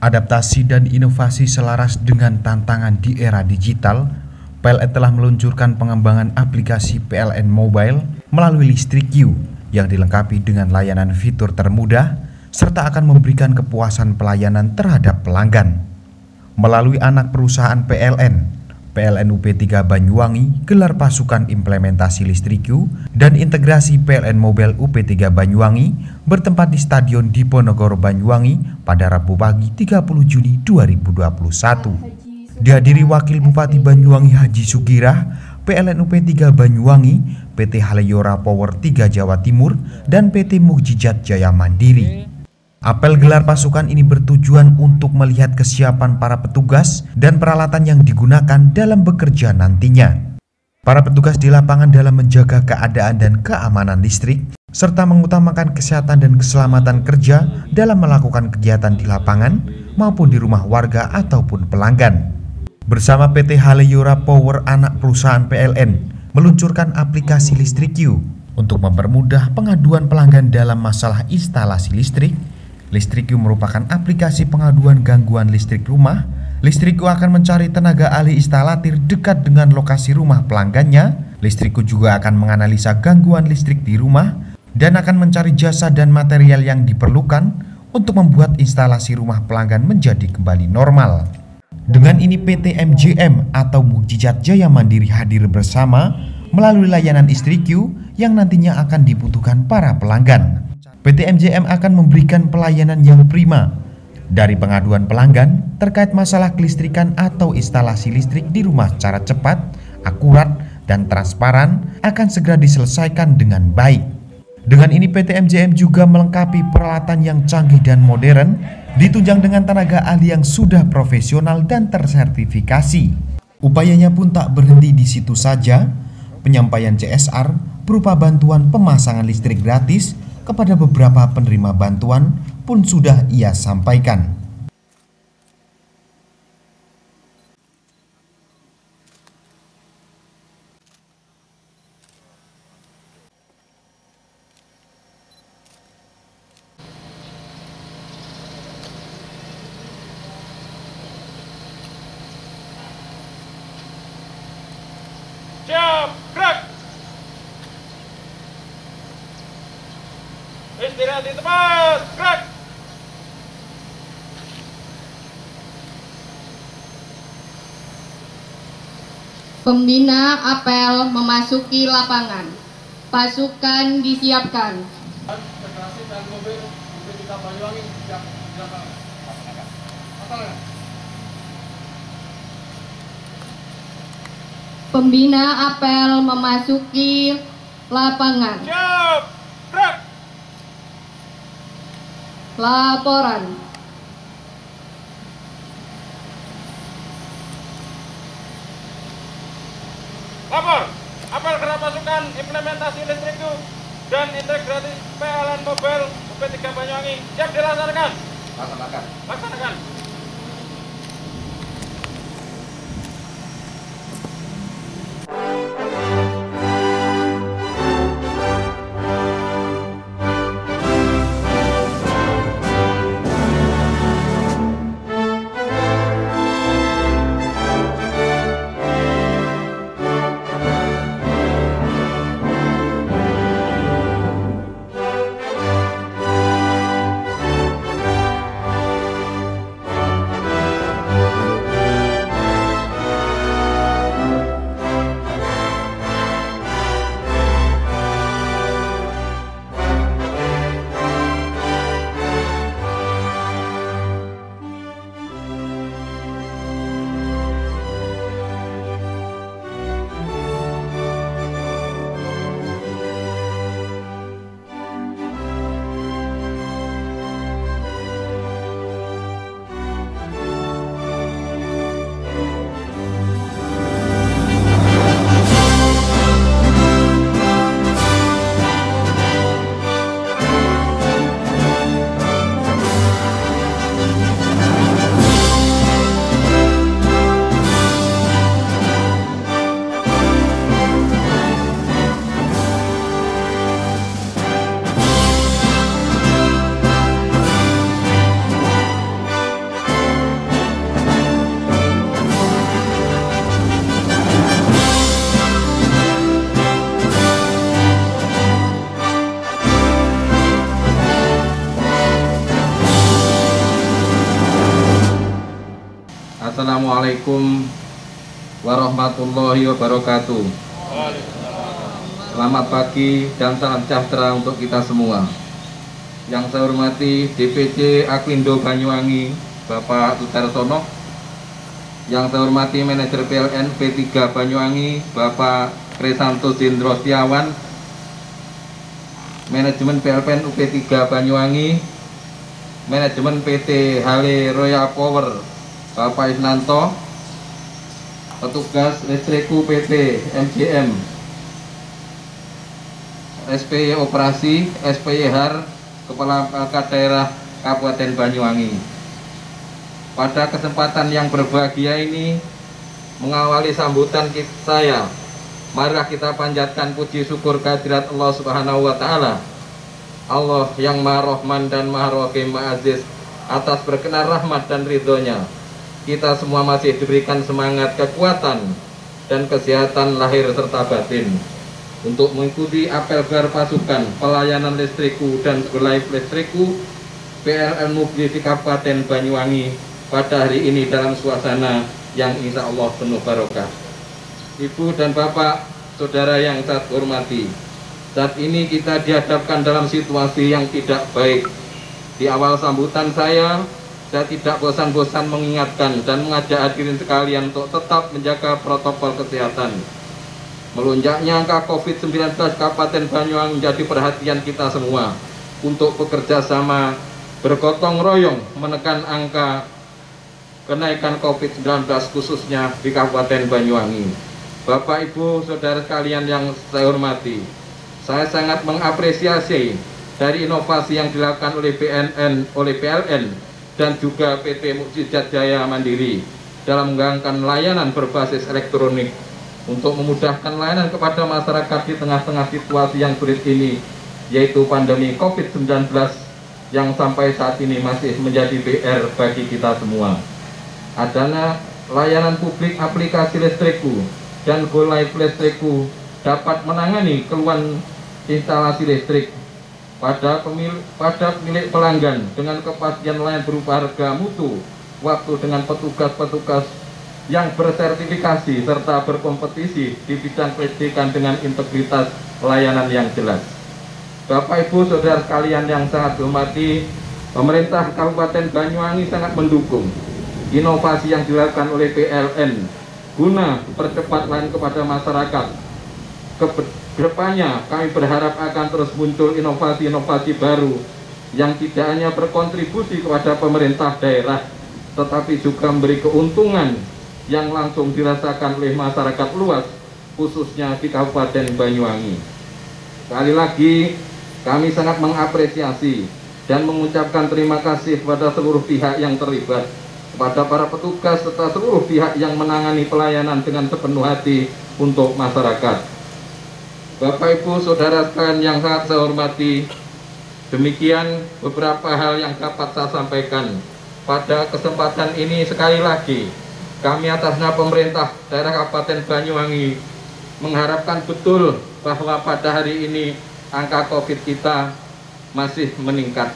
Adaptasi dan inovasi selaras dengan tantangan di era digital, PLN telah meluncurkan pengembangan aplikasi PLN Mobile melalui Listrik You yang dilengkapi dengan layanan fitur termudah serta akan memberikan kepuasan pelayanan terhadap pelanggan. Melalui anak perusahaan PLN UP3 Banyuwangi gelar pasukan implementasi Listrik You dan integrasi PLN Mobile UP3 Banyuwangi bertempat di Stadion Diponegoro Banyuwangi pada Rabu pagi 30 Juni 2021. Dihadiri Wakil Bupati Banyuwangi Haji Sugirah, PLN UP3 Banyuwangi, PT Haleyora Power 3 Jawa Timur, dan PT Mukjizat Jaya Mandiri. Apel gelar pasukan ini bertujuan untuk melihat kesiapan para petugas dan peralatan yang digunakan dalam bekerja nantinya. Para petugas di lapangan dalam menjaga keadaan dan keamanan listrik, serta mengutamakan kesehatan dan keselamatan kerja dalam melakukan kegiatan di lapangan maupun di rumah warga ataupun pelanggan. Bersama PT Haleyora Power anak perusahaan PLN meluncurkan aplikasi Listrik You untuk mempermudah pengaduan pelanggan dalam masalah instalasi listrik. Listrik You merupakan aplikasi pengaduan gangguan listrik rumah. Listrik You akan mencari tenaga ahli instalatir dekat dengan lokasi rumah pelanggannya. Listrik You juga akan menganalisa gangguan listrik di rumah dan akan mencari jasa dan material yang diperlukan untuk membuat instalasi rumah pelanggan menjadi kembali normal. Dengan ini PT MJM atau Mukjizat Jaya Mandiri hadir bersama melalui layanan Listrik You yang nantinya akan dibutuhkan para pelanggan. PT MJM akan memberikan pelayanan yang prima dari pengaduan pelanggan terkait masalah kelistrikan atau instalasi listrik di rumah secara cepat, akurat, dan transparan akan segera diselesaikan dengan baik. Dengan ini PT MJM juga melengkapi peralatan yang canggih dan modern, ditunjang dengan tenaga ahli yang sudah profesional dan tersertifikasi. Upayanya pun tak berhenti di situ saja. Penyampaian CSR berupa bantuan pemasangan listrik gratis kepada beberapa penerima bantuan pun sudah ia sampaikan. Siap, gerak. Istirahat di tempat, gerak. Pembina apel memasuki lapangan. Pasukan disiapkan. Integrasi dan mobil UP3 Banyuwangi siap dilaksanakan. Pembina apel memasuki lapangan. Siap, gerak. Laporan. Lapor, apel gerak pasukan implementasi Listrik You dan integrasi PLN Mobile UP3 Banyuwangi siap dilaksanakan. Laksanakan. Assalamualaikum warahmatullahi wabarakatuh. Selamat pagi dan salam sejahtera untuk kita semua. Yang saya hormati DPC Aquindo Banyuwangi Bapak Sudarsono, yang saya hormati Manajer PLN P3 Banyuwangi Bapak Kresanto Jendro Setiawan, Manajemen PLN UP3 Banyuwangi, Manajemen PT Hale Royal Power Bapak Isnanto, petugas listriku PT MGM, SPY Operasi, SPY HAR, Kepala Perangkat Daerah Kabupaten Banyuwangi. Pada kesempatan yang berbahagia ini, mengawali sambutan saya, marilah kita panjatkan puji syukur kehadirat Allah Subhanahu wa Ta'ala, Allah yang Maha Rahman dan Maha Rahim, Maha Aziz, atas berkenan rahmat dan ridhonya. Kita semua masih diberikan semangat, kekuatan, dan kesehatan lahir serta batin untuk mengikuti apel gelar pasukan pelayanan listriku dan segelai listriku PLN Mubli di Kabupaten Banyuwangi pada hari ini dalam suasana yang insya Allah penuh barokah. Ibu dan Bapak, saudara yang saya hormati, saat ini kita dihadapkan dalam situasi yang tidak baik. Di awal sambutan saya tidak bosan-bosan mengingatkan dan mengajak hadirin sekalian untuk tetap menjaga protokol kesehatan. Melonjaknya angka COVID-19 Kabupaten Banyuwangi menjadi perhatian kita semua untuk bekerja sama bergotong royong menekan angka kenaikan COVID-19 khususnya di Kabupaten Banyuwangi. Bapak, Ibu, saudara sekalian yang saya hormati, saya sangat mengapresiasi dari inovasi yang dilakukan oleh PLN dan juga PT Mukjizat Jaya Mandiri dalam mengembangkan layanan berbasis elektronik untuk memudahkan layanan kepada masyarakat di tengah-tengah situasi yang sulit ini, yaitu pandemi COVID-19 yang sampai saat ini masih menjadi PR bagi kita semua. Adanya layanan publik aplikasi listriku dan Go Live listriku dapat menangani keluhan instalasi listrik pada pemilik pelanggan dengan kepastian layanan berupa harga mutu, waktu dengan petugas-petugas yang bersertifikasi serta berkompetisi di bidang kelistrikan dengan integritas layanan yang jelas. Bapak, Ibu, saudara sekalian yang sangat hormati, pemerintah Kabupaten Banyuwangi sangat mendukung inovasi yang dilakukan oleh PLN guna percepat layanan kepada masyarakat. Kedepannya kami berharap akan terus muncul inovasi-inovasi baru yang tidak hanya berkontribusi kepada pemerintah daerah, tetapi juga memberi keuntungan yang langsung dirasakan oleh masyarakat luas, khususnya di Kabupaten Banyuwangi. Sekali lagi, kami sangat mengapresiasi dan mengucapkan terima kasih kepada seluruh pihak yang terlibat, kepada para petugas serta seluruh pihak yang menangani pelayanan dengan sepenuh hati untuk masyarakat. Bapak, Ibu, saudara sekalian yang sangat saya hormati, demikian beberapa hal yang dapat saya sampaikan. Pada kesempatan ini sekali lagi, kami atas nama pemerintah daerah Kabupaten Banyuwangi mengharapkan betul bahwa pada hari ini angka COVID kita masih meningkat.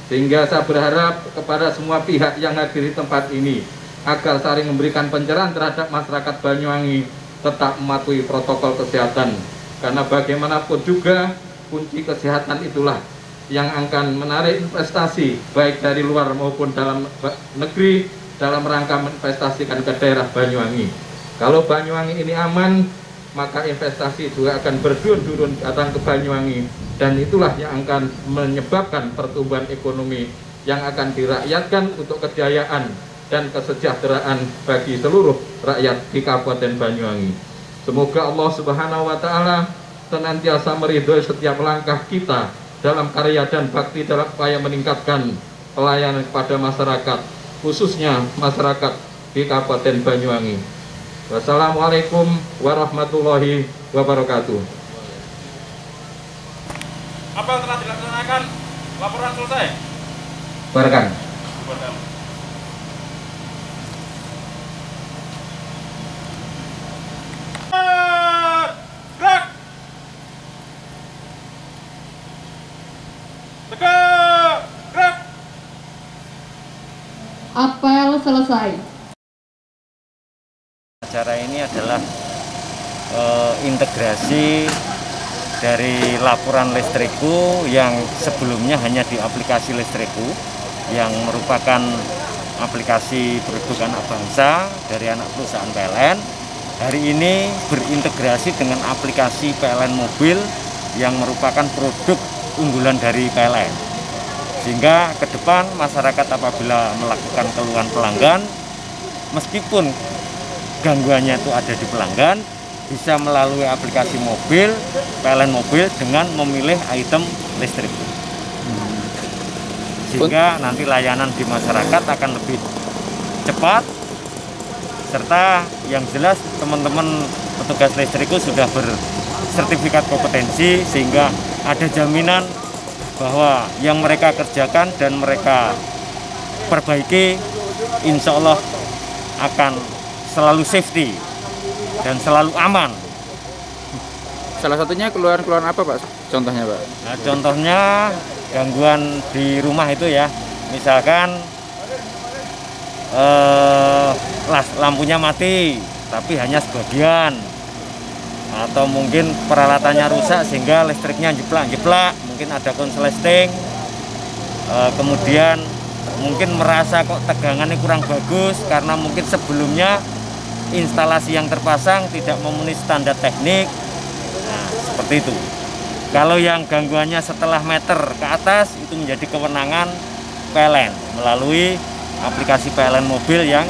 Sehingga saya berharap kepada semua pihak yang hadir di tempat ini agar saling memberikan pencerahan terhadap masyarakat Banyuwangi tetap mematuhi protokol kesehatan. Karena bagaimanapun juga kunci kesehatan itulah yang akan menarik investasi baik dari luar maupun dalam negeri dalam rangka menginvestasikan ke daerah Banyuwangi. Kalau Banyuwangi ini aman, maka investasi juga akan berdurun-durun datang ke Banyuwangi, dan itulah yang akan menyebabkan pertumbuhan ekonomi yang akan dirakyatkan untuk kejayaan dan kesejahteraan bagi seluruh rakyat di Kabupaten Banyuwangi. Semoga Allah Subhanahu wa Ta'ala senantiasa meridhoi setiap langkah kita dalam karya dan bakti dalam upaya meningkatkan pelayanan kepada masyarakat, khususnya masyarakat di Kabupaten Banyuwangi. Wassalamualaikum warahmatullahi wabarakatuh. Apel telah dilaksanakan, laporan selesai. Bubarkan. Gerak. Tegak. Gerak. Apel selesai. acara ini adalah integrasi dari laporan listrikku yang sebelumnya hanya di aplikasi listrikku yang merupakan aplikasi produk anak bangsa dari anak perusahaan PLN. Hari ini berintegrasi dengan aplikasi PLN Mobil yang merupakan produk unggulan dari PLN. Sehingga ke depan masyarakat apabila melakukan keluhan pelanggan, meskipun gangguannya itu ada di pelanggan, bisa melalui aplikasi mobil, PLN Mobil dengan memilih item listrik. Sehingga nanti layanan di masyarakat akan lebih cepat, serta yang jelas teman-teman petugas listrikku sudah bersertifikat kompetensi, sehingga ada jaminan bahwa yang mereka kerjakan dan mereka perbaiki insya Allah akan selalu safety dan selalu aman. Salah satunya keluhan-keluhan apa Pak? Contohnya Pak? Nah, contohnya gangguan di rumah itu ya, misalkan lampunya mati tapi hanya sebagian, atau mungkin peralatannya rusak sehingga listriknya jeplak-jeplak, mungkin ada konsleting, kemudian mungkin merasa kok tegangannya kurang bagus karena mungkin sebelumnya instalasi yang terpasang tidak memenuhi standar teknik. Nah, seperti itu. Kalau yang gangguannya setelah meter ke atas itu menjadi kewenangan PLN melalui aplikasi PLN Mobil yang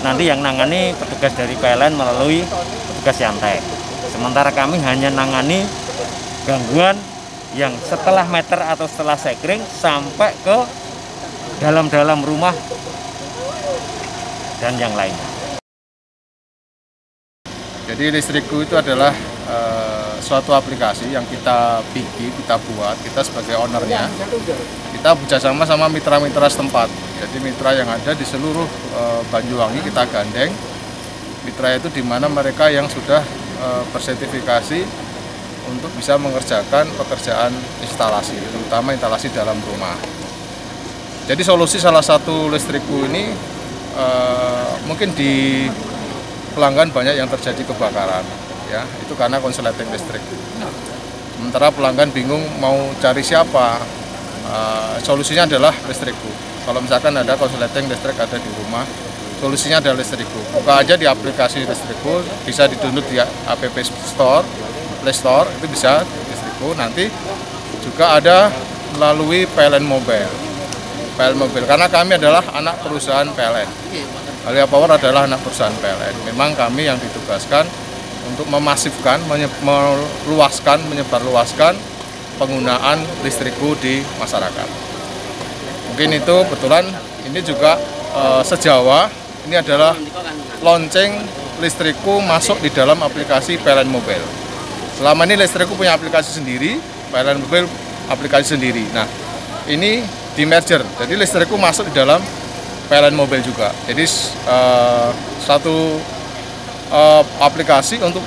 nanti yang nangani petugas dari PLN melalui petugas Yantek. Sementara kami hanya nangani gangguan yang setelah meter atau setelah sekring sampai ke dalam rumah dan yang lainnya. Jadi listrikku itu adalah suatu aplikasi yang kita bikin, kita buat, kita sebagai ownernya. Kita bekerjasama sama mitra-mitra setempat. Jadi mitra yang ada di seluruh Banyuwangi kita gandeng. Mitra itu di mana mereka yang sudah bersertifikasi untuk bisa mengerjakan pekerjaan instalasi, terutama instalasi dalam rumah. Jadi solusi salah satu listrikku ini mungkin di pelanggan banyak yang terjadi kebakaran, ya itu karena konsleting listrik. Sementara pelanggan bingung mau cari siapa, solusinya adalah listrikku. Kalau misalkan ada konsleting listrik ada di rumah, solusinya adalah listrikku. Buka aja di aplikasi listrikku, bisa di-download di App Store, Play Store, itu bisa listrikku. Nanti juga ada melalui PLN Mobile. PLN Mobil, karena kami adalah anak perusahaan PLN. Alia Power adalah anak perusahaan PLN. Memang kami yang ditugaskan untuk memasifkan, menyebarluaskan penggunaan listrikku di masyarakat. Mungkin itu kebetulan ini juga sejawa, ini adalah launching listrikku masuk di dalam aplikasi PLN Mobil. Selama ini listrikku punya aplikasi sendiri, PLN Mobil aplikasi sendiri. Nah, ini di merger, jadi listrikku masuk di dalam PLN Mobil juga. Jadi satu aplikasi untuk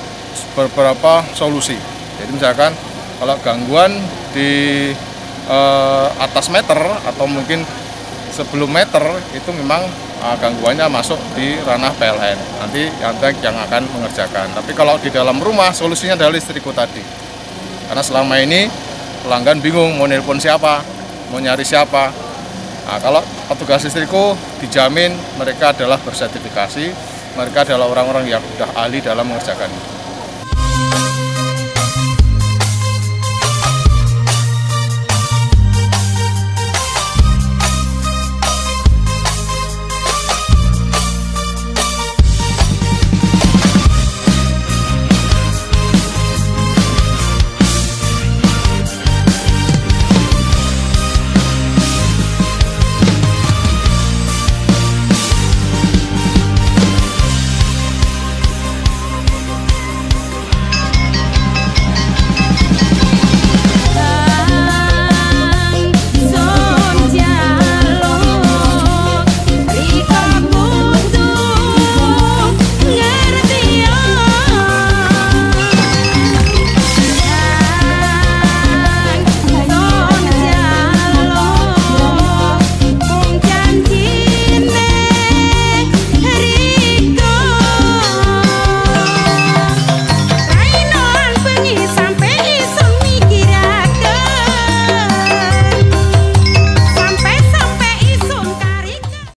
beberapa solusi. Jadi misalkan kalau gangguan di atas meter atau mungkin sebelum meter itu memang gangguannya masuk di ranah PLN. Nanti Yantek yang akan mengerjakan. Tapi kalau di dalam rumah solusinya adalah listrikku tadi. Karena selama ini pelanggan bingung mau nelpon siapa, mau nyari siapa. Nah, kalau petugas listrikku dijamin mereka adalah bersertifikasi, mereka adalah orang-orang yang sudah ahli dalam mengerjakan itu.